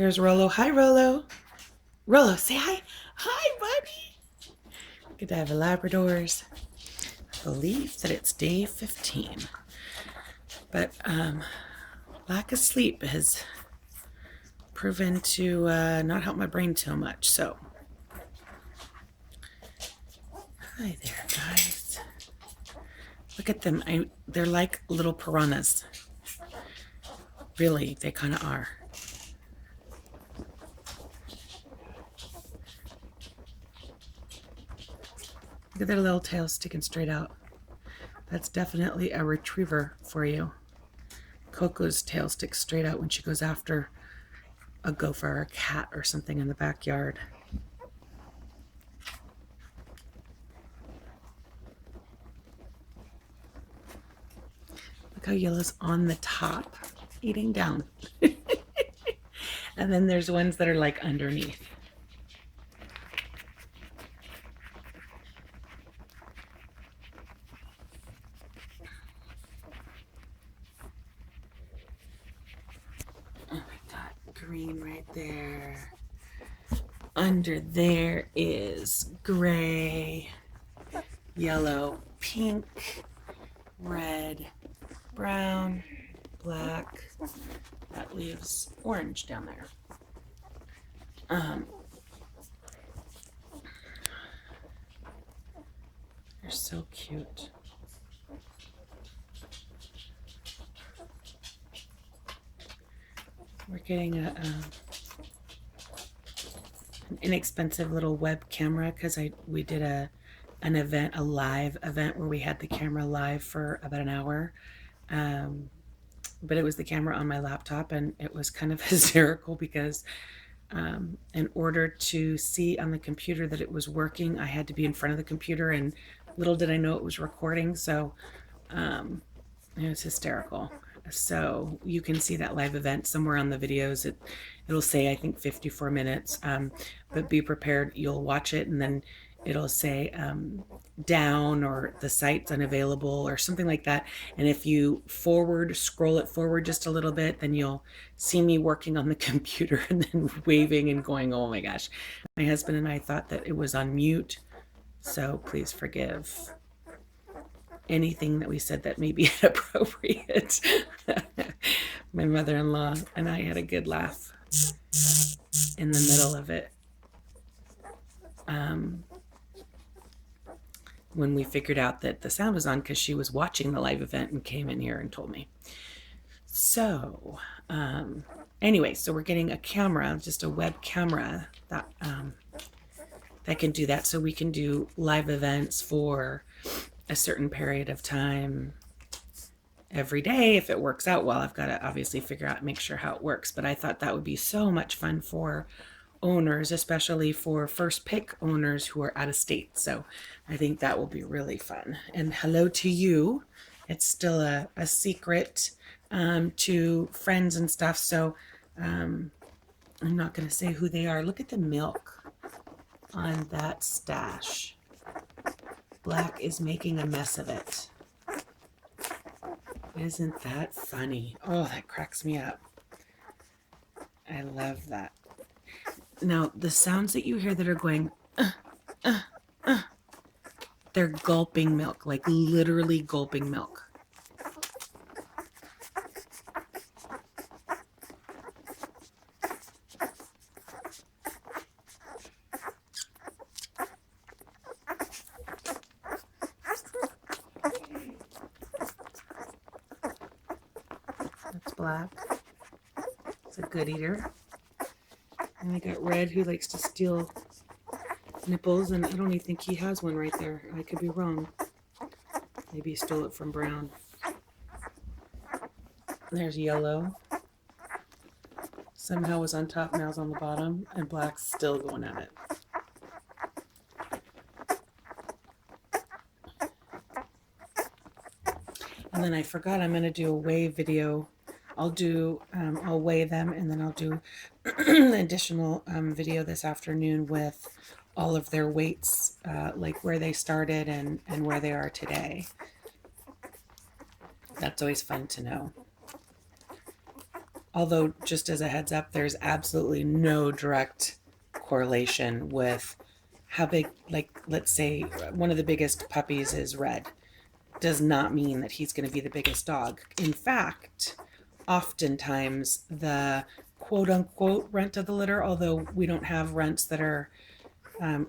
Here's Rolo. Hi, Rolo. Rolo, say hi. Hi, buddy. Godiva Labradors. I believe that it's day 15. But lack of sleep has proven to not help my brain too much. So, hi there, guys. Look at them. They're like little piranhas. Really, they kind of are. Look at their little tails sticking straight out. That's definitely a retriever for you. Coco's tail sticks straight out when she goes after a gopher or a cat or something in the backyard. Look how Yellow's on the top, eating down. And then there's ones that are like underneath. Green right there. Under there is gray, yellow, pink, red, brown, black. That leaves orange down there. They're so cute. We're getting an inexpensive little web camera because we did an event, a live event where we had the camera live for about an hour. But it was the camera on my laptop, and it was kind of hysterical because in order to see on the computer that it was working, I had to be in front of the computer, and little did I know it was recording. So it was hysterical. So you can see that live event somewhere on the videos. It'll say, I think, 54 minutes, but be prepared. You'll watch it and then it'll say down or the site's unavailable or something like that. And if you scroll it forward just a little bit, then you'll see me working on the computer and then waving and going, oh my gosh. My husband and I thought that it was on mute, so please forgive anything that we said that may be inappropriate. My mother-in-law and I had a good laugh in the middle of it when we figured out that the sound was on, because she was watching the live event and came in here and told me. So anyway, so we're getting a camera, just a web camera that can do that, so we can do live events for a certain period of time every day if it works out well. I've got to obviously figure out, make sure how it works, but I thought that would be so much fun for owners, especially for first pick owners who are out of state. So I think that will be really fun. And hello to you. It's still a secret to friends and stuff, so I'm not going to say who they are. Look at the milk on that stash. Black is making a mess of it. Isn't that funny? Oh, that cracks me up. I love that. Now, the sounds that you hear that are going, they're gulping milk, like literally gulping milk. That's Black. It's a good eater. And I got Red, who likes to steal nipples, and I don't even think he has one right there. I could be wrong. Maybe he stole it from Brown. There's Yellow. Somehow was on top, now's on the bottom, and Black's still going at it. And then I forgot, I'm going to do a weigh video. I'll weigh them, and then I'll do an additional video this afternoon with all of their weights, like where they started and where they are today. That's always fun to know. Although, just as a heads up, there's absolutely no direct correlation with how big, like, let's say one of the biggest puppies is Red, does not mean that he's going to be the biggest dog. In fact, oftentimes the quote unquote runt of the litter, although we don't have runts that are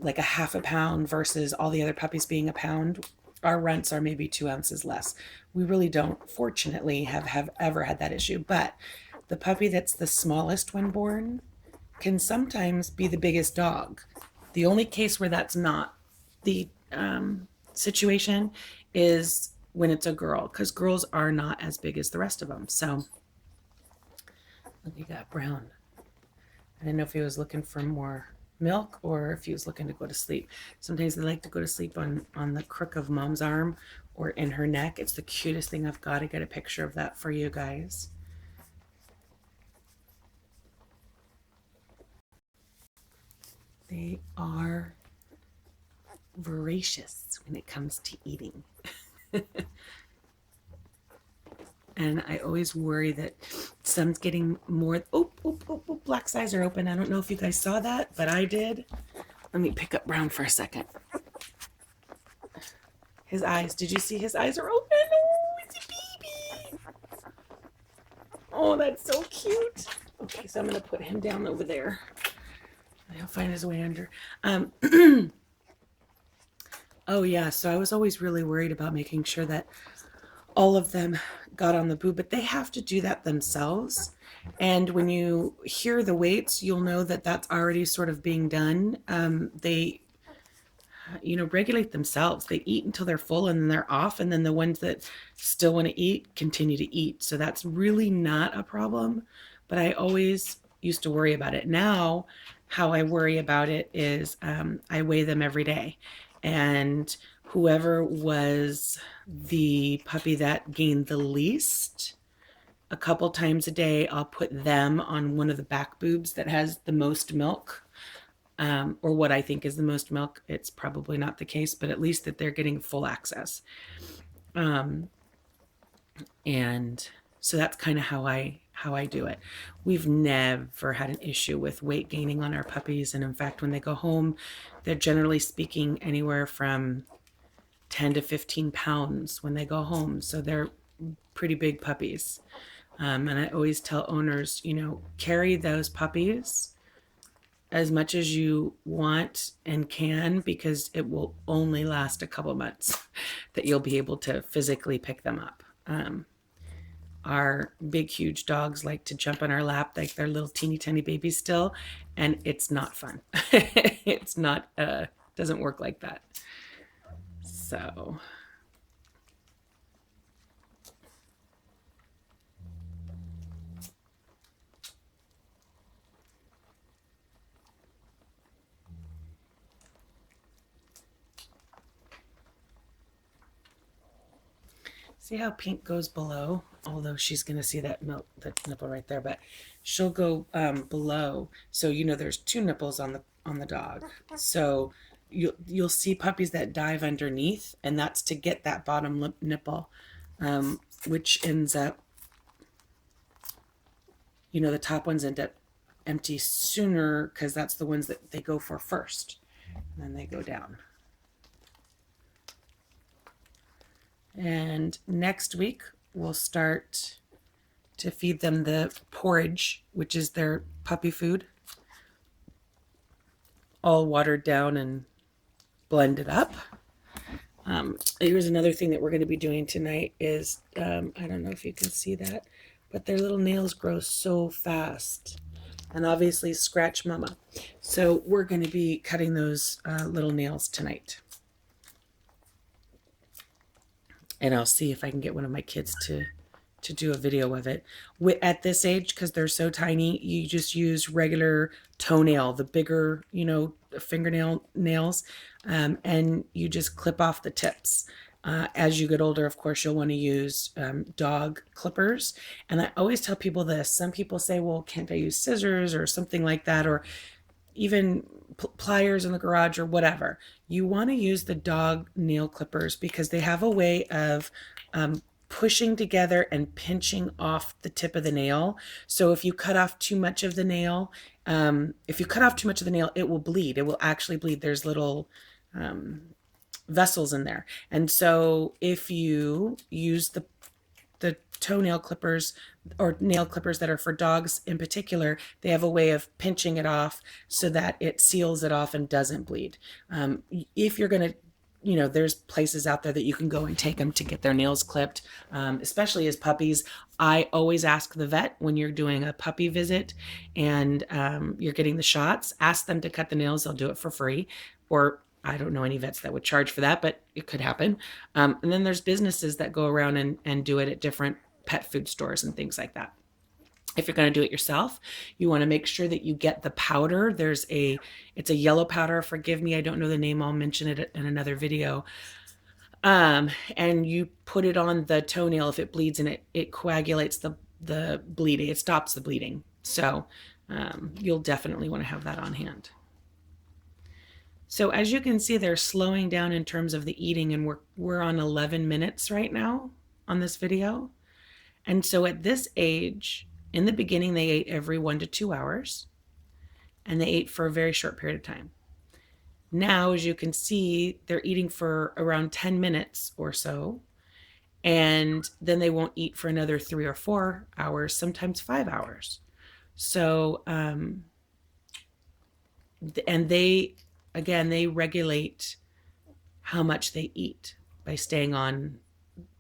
like a half a pound versus all the other puppies being a pound, our runts are maybe 2 ounces less. We really don't, fortunately, have ever had that issue. But the puppy that's the smallest when born can sometimes be the biggest dog. The only case where that's not the situation is when it's a girl, because girls are not as big as the rest of them. So we got Brown. I didn't know if he was looking for more milk or if he was looking to go to sleep. Sometimes they like to go to sleep on the crook of Mom's arm or in her neck. It's the cutest thing. I've got to get a picture of that for you guys. They are voracious when it comes to eating. And I always worry that some's getting more. Oh, Black's eyes are open. I don't know if you guys saw that, but I did. Let me pick up Brown for a second. His eyes, did you see his eyes are open? Oh, it's a baby. Oh, that's so cute. Okay, so I'm going to put him down over there. He'll find his way under. Oh, yeah, so I was always really worried about making sure that all of them got on the boob, but they have to do that themselves. And when you hear the weights, you'll know that that's already sort of being done. They, regulate themselves. They eat until they're full and then they're off. And then the ones that still want to eat continue to eat. So that's really not a problem. But I always used to worry about it. Now, how I worry about it is I weigh them every day. And whoever was the puppy that gained the least, a couple times a day, I'll put them on one of the back boobs that has the most milk, or what I think is the most milk. It's probably not the case, but at least that they're getting full access. And so that's kind of how I do it. We've never had an issue with weight gaining on our puppies. And in fact, when they go home, they're generally speaking anywhere from 10 to 15 pounds when they go home. So they're pretty big puppies. And I always tell owners, carry those puppies as much as you want and can, because it will only last a couple months that you'll be able to physically pick them up. Our big, huge dogs like to jump on our lap like they're little teeny tiny babies still, and it's not fun. It's not, doesn't work like that. So see how Pink goes below, although she's going to see that nipple right there, but she'll go below. So there's two nipples on the dog. So you'll see puppies that dive underneath, and that's to get that bottom nipple, which ends up, the top ones end up empty sooner because that's the ones that they go for first, and then they go down. And next week we'll start to feed them the porridge, which is their puppy food, all watered down and blended up. Here's another thing that we're going to be doing tonight is, I don't know if you can see that, but their little nails grow so fast, and obviously scratch mama. So we're going to be cutting those little nails tonight. And I'll see if I can get one of my kids to do a video of it. At this age, because they're so tiny, you just use regular toenail, the bigger, fingernail nails, and you just clip off the tips. As you get older, of course, you'll want to use dog clippers. And I always tell people this. Some people say, well, can't I use scissors or something like that, or even pliers in the garage or whatever. You want to use the dog nail clippers because they have a way of pushing together and pinching off the tip of the nail. So if you cut off too much of the nail, it will bleed. It will actually bleed. There's little vessels in there. And so if you use the toenail clippers or nail clippers that are for dogs in particular, they have a way of pinching it off so that it seals it off and doesn't bleed. If you're going to, there's places out there that you can go and take them to get their nails clipped, especially as puppies. I always ask the vet when you're doing a puppy visit and you're getting the shots, ask them to cut the nails. They'll do it for free. Or I don't know any vets that would charge for that, but it could happen. And then there's businesses that go around and do it at different pet food stores and things like that. If you're going to do it yourself, you want to make sure that you get the powder. It's a yellow powder. Forgive me, I don't know the name. I'll mention it in another video. And you put it on the toenail if it bleeds, and it coagulates the bleeding. It stops the bleeding. So you'll definitely want to have that on hand. So as you can see, they're slowing down in terms of the eating, and we're on 11 minutes right now on this video. And so at this age, in the beginning, they ate every 1 to 2 hours, and they ate for a very short period of time. Now, as you can see, they're eating for around 10 minutes or so, and then they won't eat for another 3 or 4 hours, sometimes 5 hours. So, and they regulate how much they eat by staying on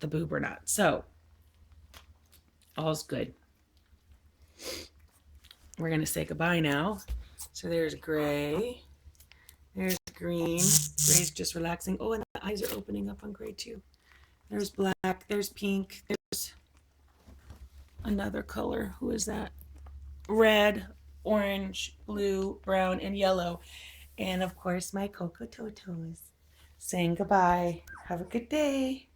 the boob or not. So all's good. We're going to say goodbye now. So there's Gray. There's Green. Gray's just relaxing. Oh, and the eyes are opening up on Gray too. There's Black. There's Pink. There's another color. Who is that? Red, orange, blue, brown, and yellow. And of course, my Coco Totos. Saying goodbye. Have a good day.